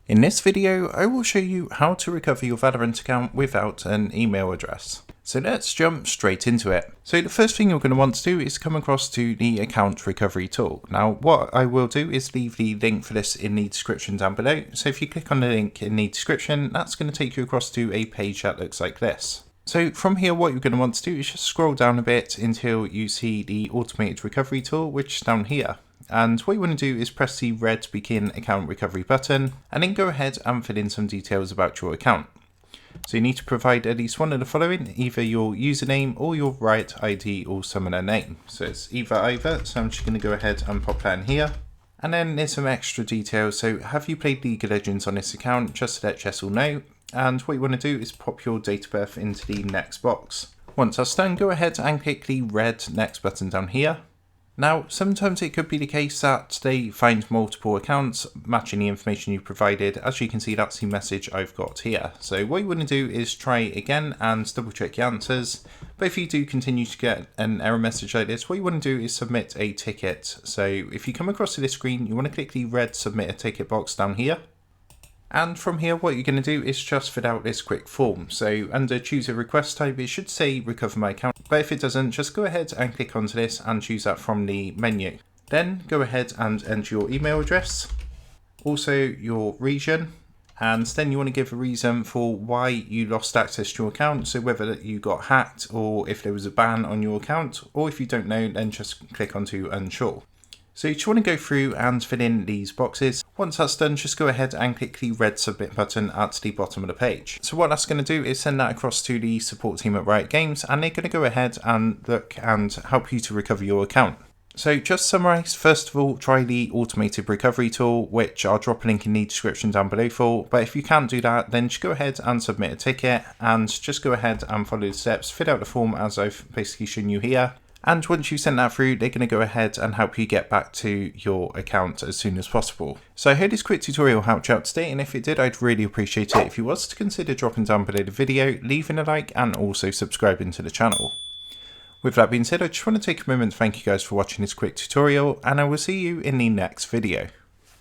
In this video, I will show you how to recover your Valorant account without an email address. So let's jump straight into it. So the first thing you're going to want to do is come across to the account recovery tool. Now what I will do is leave the link for this in the description down below. So if you click on the link in the description, that's going to take you across to a page that looks like this. So from here, what you're going to want to do is just scroll down a bit until you see the automated recovery tool, which is down here. And what you want to do is press the red begin account recovery button and then go ahead and fill in some details about your account. So you need to provide at least one of the following, either your username or your right ID or summoner name. So it's either, so I'm just going to go ahead and pop that in here. And then there's some extra details. So have you played League of Legends on this account? Just to let Jess all know. And what you want to do is pop your date of birth into the next box. Once that's done, go ahead and click the red next button down here. Now, sometimes it could be the case that they find multiple accounts matching the information you provided. As you can see, that's the message I've got here. So what you want to do is try again and double check your answers. But if you do continue to get an error message like this, what you want to do is submit a ticket. So if you come across to this screen, you want to click the red submit a ticket box down here. And from here, what you're going to do is just fill out this quick form. So under choose a request type, it should say recover my account. But if it doesn't, just go ahead and click onto this and choose that from the menu. Then go ahead and enter your email address, also your region, and then you want to give a reason for why you lost access to your account. So whether you got hacked or if there was a ban on your account, or if you don't know, then just click onto unsure. So you just want to go through and fill in these boxes. Once that's done, just go ahead and click the red submit button at the bottom of the page. So what that's going to do is send that across to the support team at Riot Games, and they're going to go ahead and look and help you to recover your account. So just to summarise, first of all, try the automated recovery tool, which I'll drop a link in the description down below for. But if you can't do that, then just go ahead and submit a ticket and just go ahead and follow the steps, fill out the form as I've basically shown you here. And once you send that through, they're going to go ahead and help you get back to your account as soon as possible. So I hope this quick tutorial helped you out today, and if it did, I'd really appreciate it if you was to consider dropping down below the video, leaving a like, and also subscribing to the channel. With that being said, I just want to take a moment to thank you guys for watching this quick tutorial, and I will see you in the next video.